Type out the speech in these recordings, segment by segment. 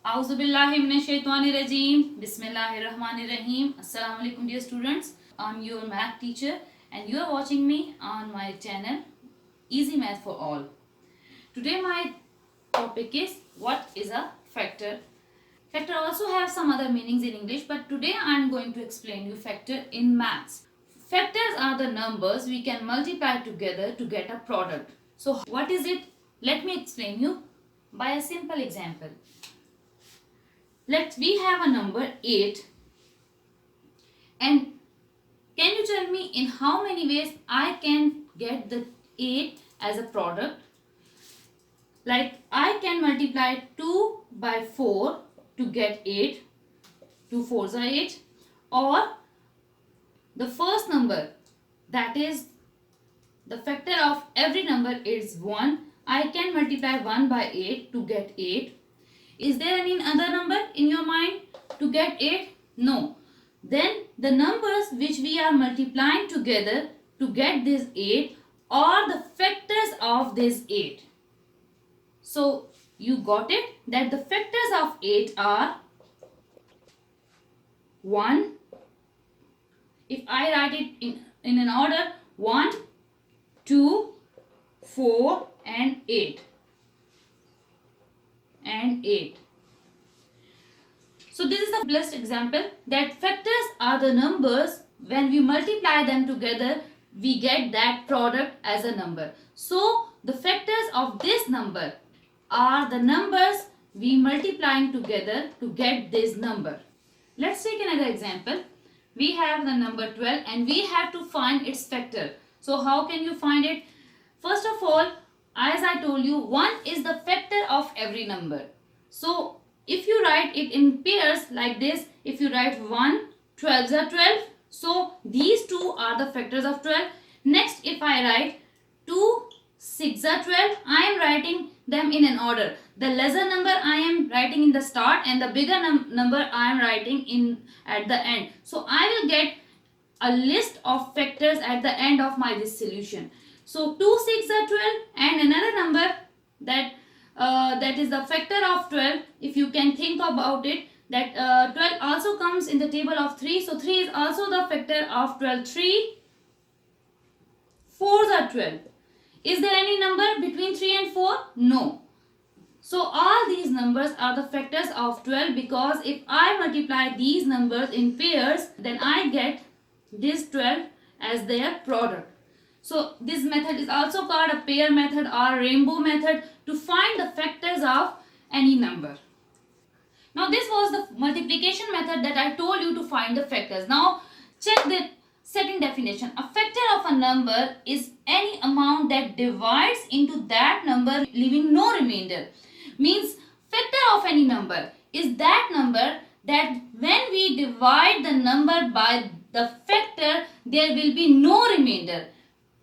Auzubillahiminashaitanirajim. Bismillahirrahmanirrahim. Assalamu alaikum, dear students. I'm your math teacher and you are watching me on my channel Easy Math for All. Today my topic is what is a factor. Factor also have some other meanings in English, but today I'm going to explain you factor in maths. Factors are the numbers we can multiply together to get a product. So what is it? Let me explain you by a simple example. We have a number 8, and can you tell me in how many ways I can get the 8 as a product? Like I can multiply 2 by 4 to get 8, 2 4s are 8, or the first number, that is the factor of every number is 1. I can multiply 1 by 8 to get 8. Is there any other number in your mind to get 8? No. Then the numbers which we are multiplying together to get this 8 are the factors of this 8. So you got it that the factors of 8 are 1. If I write it in an order, 1, 2, 4 and 8. And 8. So this is the best example that factors are the numbers, when we multiply them together we get that product as a number. So the factors of this number are the numbers we multiplying together to get this number. Let's take another example. We have the number 12 and we have to find its factor. So how can you find it? First of all, as I told you, 1 is the factor of every number. So if you write it in pairs like this, if you write 1, 12s are 12. So these two are the factors of 12. Next, if I write 2, 6 are 12, I am writing them in an order. The lesser number I am writing in the start and the bigger number I am writing in at the end. So I will get a list of factors at the end of this solution. So 2, 6 are 12 and another number that is the factor of 12. If you can think about it, that 12 also comes in the table of 3. So 3 is also the factor of 12. 3, 4s are 12. Is there any number between 3 and 4? No. So all these numbers are the factors of 12, because if I multiply these numbers in pairs, then I get this 12 as their product. So this method is also called a pair method or rainbow method to find the factors of any number. Now this was the multiplication method that I told you to find the factors. Now check the second definition. A factor of a number is any amount that divides into that number leaving no remainder. Means factor of any number is that number that when we divide the number by the factor, there will be no remainder.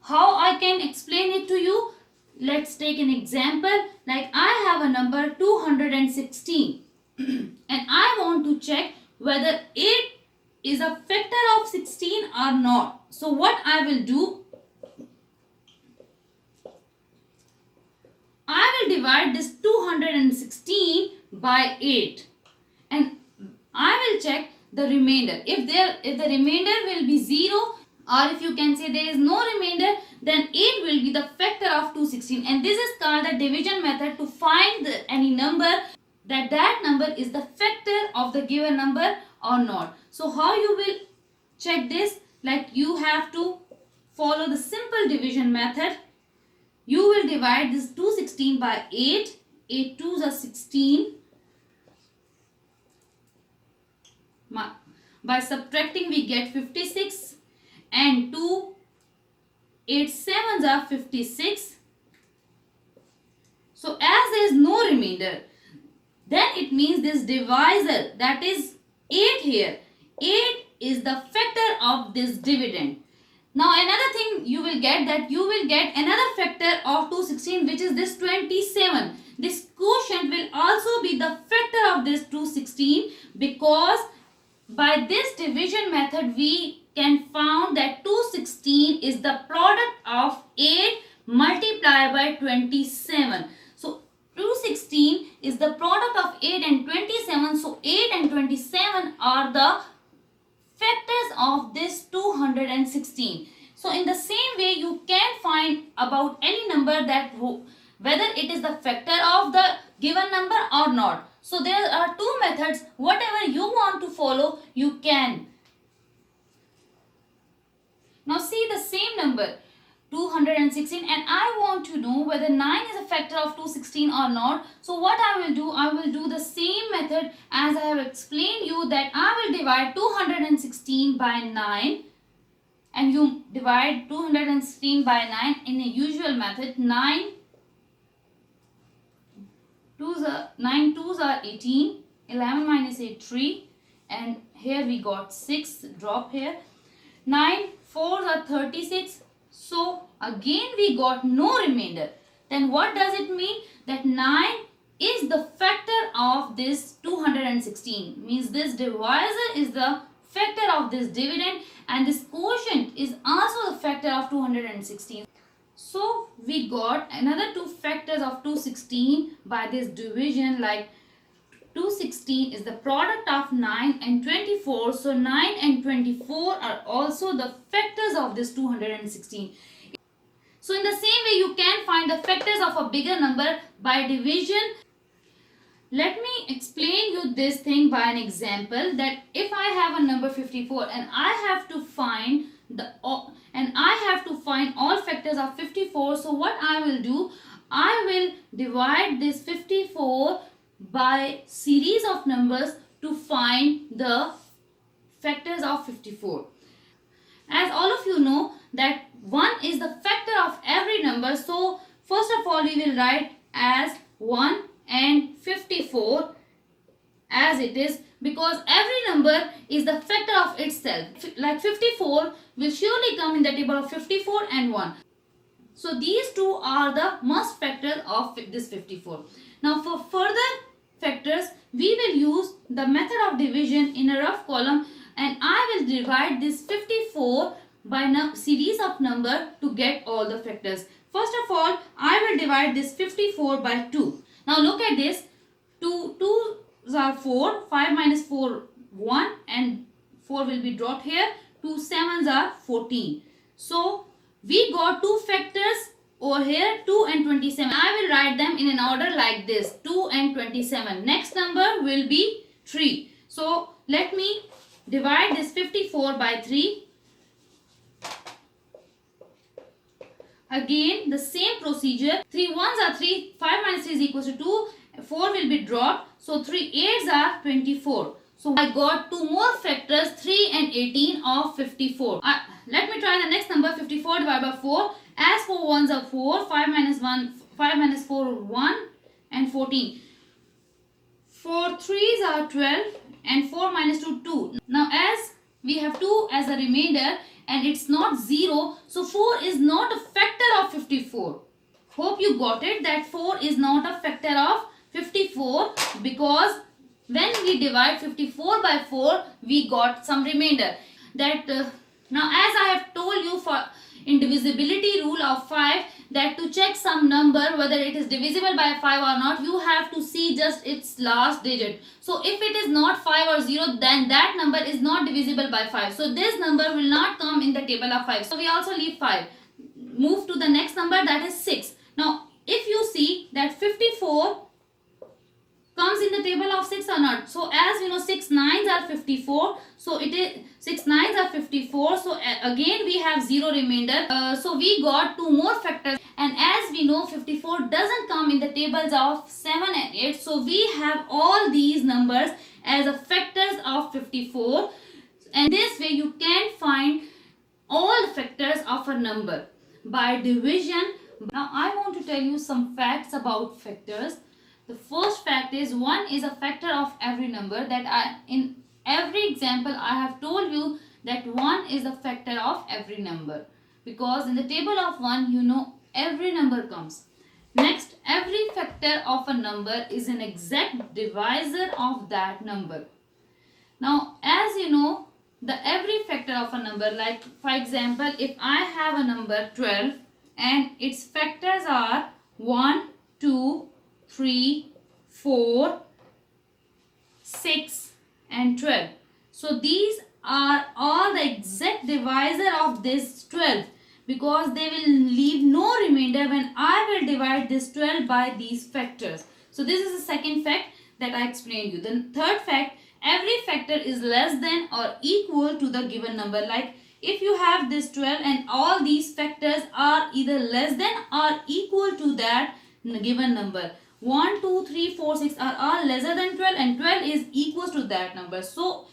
How I can explain it to you? Let's take an example. Like I have a number 216 and I want to check whether 8 is a factor of 16 or not. So what I will do? I will divide this 216 by 8 and I will check the remainder. If the remainder will be 0, or if you can say there is no remainder, then 8 will be the factor of 216, and this is called the division method to find any number that number is the factor of the given number or not. So how you will check this? Like you have to follow the simple division method. You will divide this 216 by 8. 8 2s are 16. By subtracting we get 56. And 2 8 7s are 56. So as there is no remainder, then it means this divisor, that is 8 here, 8 is the factor of this dividend. Now another thing you will get, that you will get another factor of 216, which is this 27. This quotient will also be the factor of this 216, because by this division method we can found that 216 is the product of 8 multiplied by 27. So 216 is the product of 8 and 27 27. So 8 and 27 are the factors of this 216. So in the same way, you can find about any number that whether it is the factor of the given number or not. So there are two methods. Whatever you want to follow, you can. Now see the same number 216, and I want to know whether 9 is a factor of 216 or not. So what I will do the same method as I have explained you, that I will divide 216 by 9, and you divide 216 by 9 in a usual method. 9 twos are 18, 11 minus 8 3, and here we got 6, drop here. 9 fours are 36. So again we got no remainder. Then what does it mean? That 9 is the factor of this 216. Means this divisor is the factor of this dividend, and this quotient is also the factor of 216. So we got another two factors of 216 by this division, like 216 is the product of 9 and 24. So 9 and 24 are also the factors of this 216. So in the same way, you can find the factors of a bigger number by division. Let me explain you this thing by an example, that if I have a number 54 and I have to find all factors of 54. So what I will do, I will divide this 54 by series of numbers to find the factors of 54. As all of you know that 1 is the factor of every number. So first of all, we will write as 1 and 54 as it is, because every number is the factor of itself. Like 54 will surely come in the table of 54 and 1. So these two are the must factors of this 54. Now for further factors, we will use the method of division in a rough column, and I will divide this 54 by series of number to get all the factors. First of all, I will divide this 54 by 2. Now look at this. 2 2s are 4, 5 minus 4 1, and 4 will be dropped here. 2 7s are 14. So we got two factors over here, 2 and 27. I will write them in an order like this, 2 and 27. Next number will be 3. So let me divide this 54 by 3. Again the same procedure. 3 1s are 3, 5 minus 3 is equal to 2, 4 will be dropped. So 3 8s are 24. So I got two more factors, 3 and 18 of 54. Let me try the next number, 54 divided by 4. As 4 1s are 4, 5 minus 4 1, and 14. 4 3s are 12, and 4 minus 2 2. Now as we have 2 as a remainder and it's not 0, so 4 is not a factor of 54. Hope you got it, that 4 is not a factor of 54, because when we divide 54 by 4, we got some remainder. That now as I have told you for indivisibility rule of 5, that to check some number whether it is divisible by 5 or not, you have to see just its last digit. So if it is not 5 or 0, then that number is not divisible by 5. So this number will not come in the table of 5. So we also leave 5. Move to the next number, that is 6. Now if you see that 54 comes in the table of 6 or not. So as we know, 6 9s are 54. So it is 6 9s are 54. So again we have 0 remainder. So we got two more factors. And as we know, 54 doesn't come in the tables of 7 and 8. So we have all these numbers as a factors of 54. And this way you can find all factors of a number by division. Now I want to tell you some facts about factors. The first fact is 1 is a factor of every number. That in every example I have told you that 1 is a factor of every number, because in the table of 1 you know every number comes. Next, every factor of a number is an exact divisor of that number. Now as you know, the every factor of a number, like for example, if I have a number 12 and its factors are 1 2 3 4 6 and 12. So these are all the exact divisor of this 12, because they will leave no remainder when I will divide this 12 by these factors. So this is the second fact that I explained you. The third fact, every factor is less than or equal to the given number. Like if you have this 12 and all these factors are either less than or equal to that given number. 1, 2, 3, 4, 6 are all lesser than 12 and 12 is equals to that number. So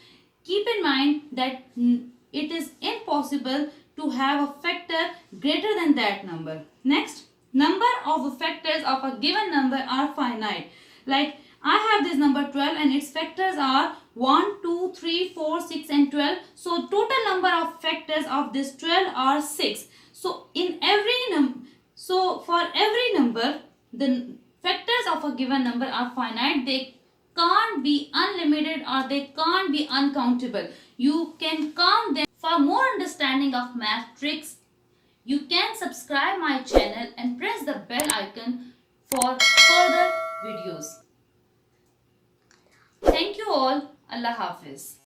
keep in mind that it is impossible to have a factor greater than that number. Next, number of factors of a given number are finite. Like I have this number 12 and its factors are 1, 2, 3, 4, 6 and 12. So total number of factors of this 12 are 6. So for every number, the factors of a given number are finite. They can't be unlimited or they can't be uncountable. You can count them. For more understanding of math tricks, you can subscribe my channel and press the bell icon for further videos. Thank you all. Allah Hafiz.